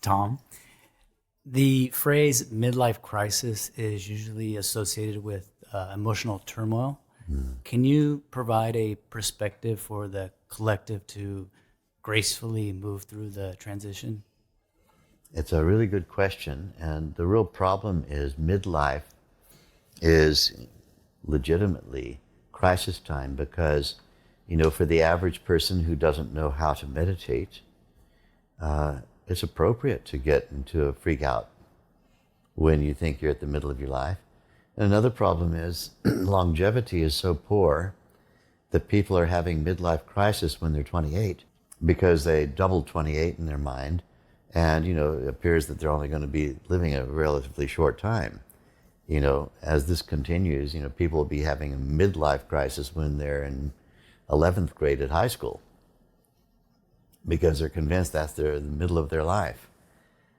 Thom. The phrase midlife crisis is usually associated with emotional turmoil. Can you provide a perspective for the collective to gracefully move through the transition? It's a really good question, and the real problem is midlife is legitimately crisis time because, for the average person who doesn't know how to meditate, it's appropriate to get into a freak out when you think you're at the middle of your life. And another problem is longevity is so poor that people are having midlife crisis when they're 28 because they doubled 28 in their mind, and it appears that they're only going to be living a relatively short time. As this continues, people will be having a midlife crisis when they're in 11th grade at high school because they're convinced that's the middle of their life.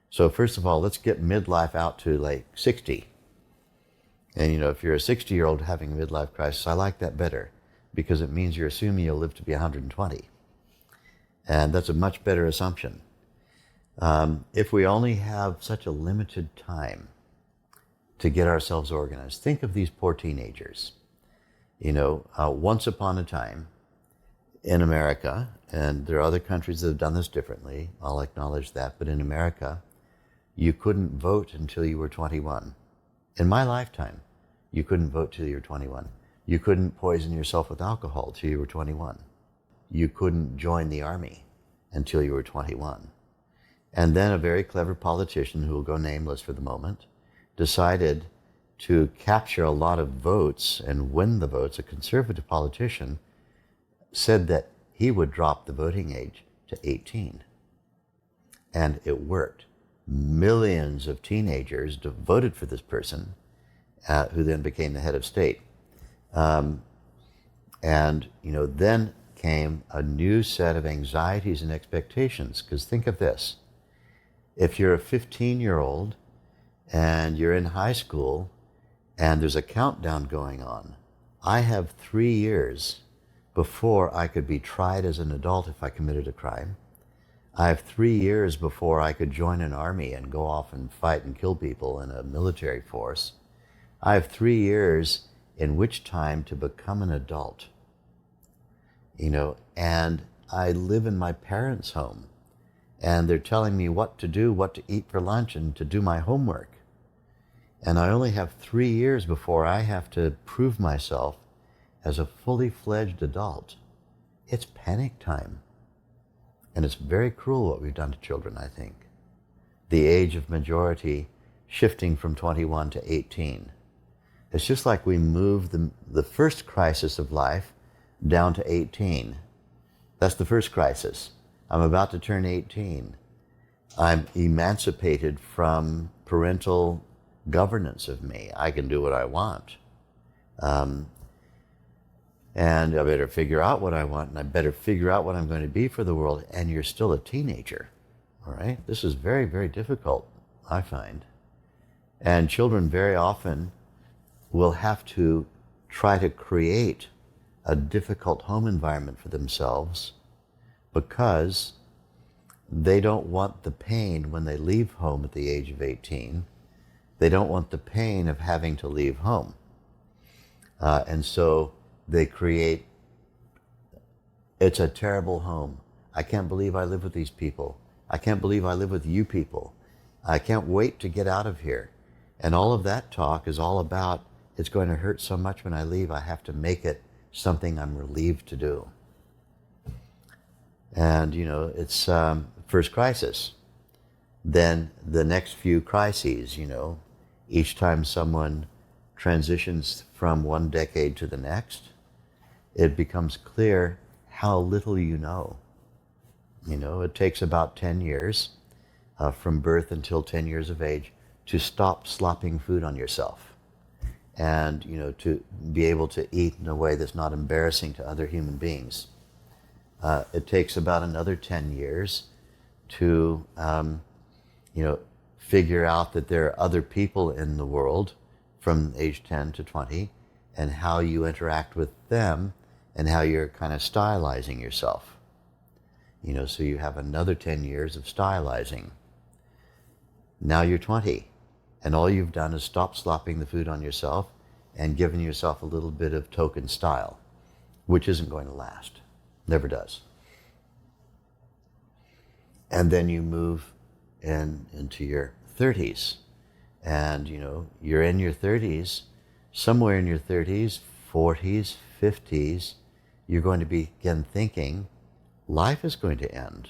So first of all, let's get midlife out to like 60. And if you're a 60-year-old having a midlife crisis, I like that better because it means you're assuming you'll live to be 120. And that's a much better assumption. If we only have such a limited time to get ourselves organized, think of these poor teenagers. Once upon a time in America, and there are other countries that have done this differently, I'll acknowledge that, but in America, you couldn't vote until you were 21. In my lifetime, you couldn't vote till you were 21. You couldn't poison yourself with alcohol till you were 21. You couldn't join the army until you were 21. And then a very clever politician, who will go nameless for the moment, decided to capture a lot of votes and win the votes. A conservative politician said that he would drop the voting age to 18. And it worked. Millions of teenagers voted for this person, who then became the head of state. Then came a new set of anxieties and expectations. Because think of this. If you're a 15-year-old and you're in high school and there's a countdown going on, I have 3 years before I could be tried as an adult if I committed a crime. I have 3 years before I could join an army and go off and fight and kill people in a military force. I have 3 years in which time to become an adult. And I live in my parents' home, and they're telling me what to do, what to eat for lunch, and to do my homework. And I only have 3 years before I have to prove myself as a fully fledged adult. It's panic time. And it's very cruel what we've done to children, I think. The age of majority shifting from 21 to 18. It's just like we moved the first crisis of life down to 18. That's the first crisis. I'm about to turn 18. I'm emancipated from parental governance of me. I can do what I want. And I better figure out what I want, and I better figure out what I'm going to be for the world, and you're still a teenager, all right? This is very, very difficult, I find. And children very often will have to try to create a difficult home environment for themselves because they don't want the pain when they leave home at the age of 18. They don't want the pain of having to leave home. And so they create, it's a terrible home. I can't believe I live with these people. I can't believe I live with you people. I can't wait to get out of here. And all of that talk is all about, it's going to hurt so much when I leave, I have to make it something I'm relieved to do. And, it's first crisis. Then the next few crises, each time someone transitions from one decade to the next, it becomes clear how little you know. It takes about 10 years from birth until 10 years of age to stop slopping food on yourself and, to be able to eat in a way that's not embarrassing to other human beings. It takes about another 10 years to, figure out that there are other people in the world from age 10 to 20 and how you interact with them and how you're kind of stylizing yourself. So you have another 10 years of stylizing. Now you're 20, and all you've done is stop slopping the food on yourself and given yourself a little bit of token style, which isn't going to last. Never does. And then you move into your 30s. And, you're in your 30s, somewhere in your 30s, 40s, 50s, you're going to begin thinking life is going to end.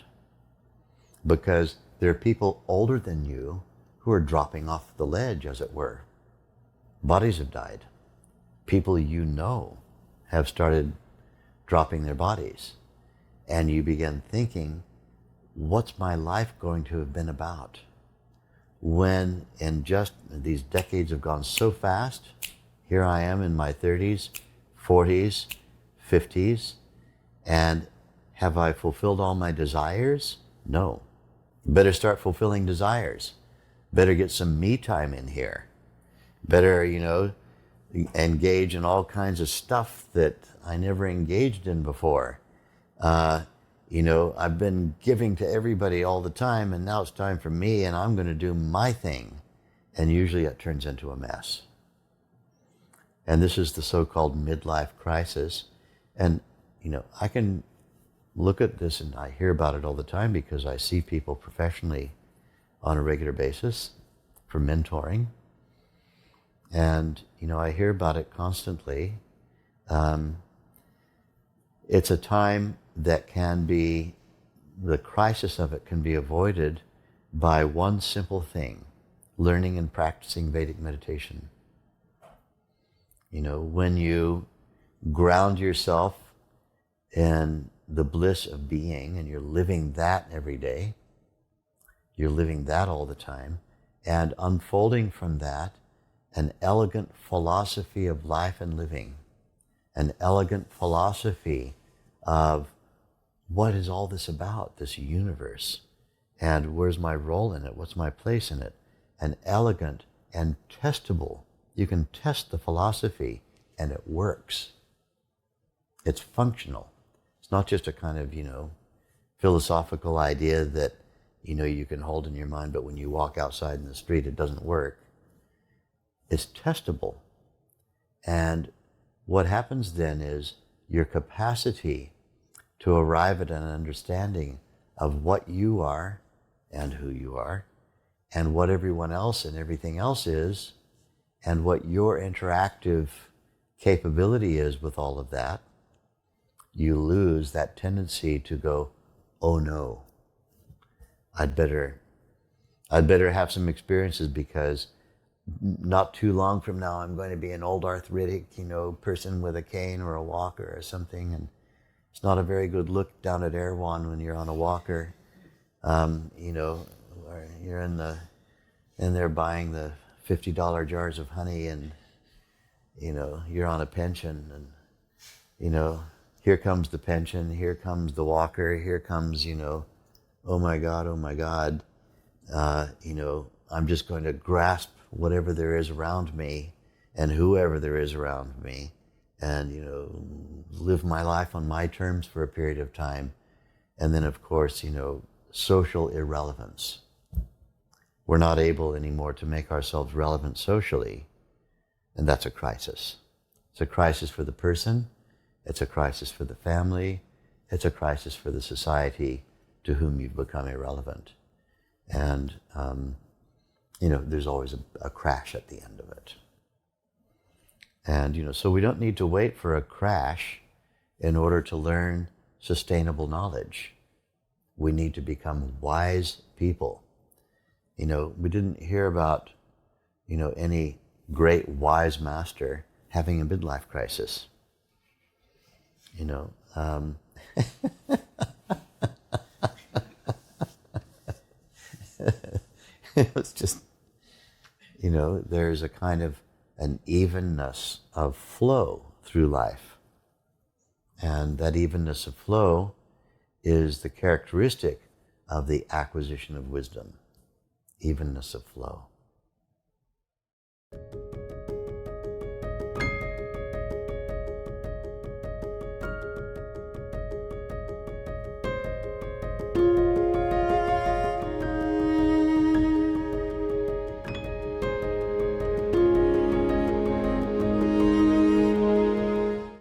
Because there are people older than you who are dropping off the ledge, as it were. Bodies have died. People you know have started dropping their bodies. And you begin thinking, what's my life going to have been about? When in just these decades have gone so fast, here I am in my 30s, 40s, 50s, and have I fulfilled all my desires? No. Better start fulfilling desires. Better get some me time in here. Better, engage in all kinds of stuff that I never engaged in before. I've been giving to everybody all the time, and now it's time for me, and I'm going to do my thing. And usually it turns into a mess. And this is the so-called midlife crisis. And, I can look at this, and I hear about it all the time because I see people professionally on a regular basis for mentoring. And, I hear about it constantly. It's a time that the crisis of it can be avoided by one simple thing, learning and practicing Vedic meditation. When you ground yourself in the bliss of being and you're living that every day, you're living that all the time, and unfolding from that an elegant philosophy of life and living, an elegant philosophy of what is all this about, this universe, and where's my role in it, what's my place in it, an elegant and testable. You can test the philosophy and it works. It's functional. It's not just a kind of, philosophical idea that, you can hold in your mind, but when you walk outside in the street, it doesn't work. It's testable. And what happens then is your capacity to arrive at an understanding of what you are and who you are and what everyone else and everything else is and what your interactive capability is with all of that, you lose that tendency to go, oh no, I'd better have some experiences because not too long from now I'm going to be an old arthritic, person with a cane or a walker or something, and it's not a very good look down at Erewhon when you're on a walker, or you're in there buying the $50 jars of honey, and you're on a pension, and here comes the pension, here comes the walker, here comes oh my God, I'm just going to grasp whatever there is around me and whoever there is around me, and live my life on my terms for a period of time. And then of course, social irrelevance. We're not able anymore to make ourselves relevant socially, and that's a crisis. It's a crisis for the person, it's a crisis for the family, it's a crisis for the society to whom you've become irrelevant. And there's always a crash at the end of it. And so we don't need to wait for a crash in order to learn sustainable knowledge. We need to become wise people. We didn't hear about any great wise master having a midlife crisis. It's just, there's a kind of an evenness of flow through life. And that evenness of flow is the characteristic of the acquisition of wisdom. Evenness of flow.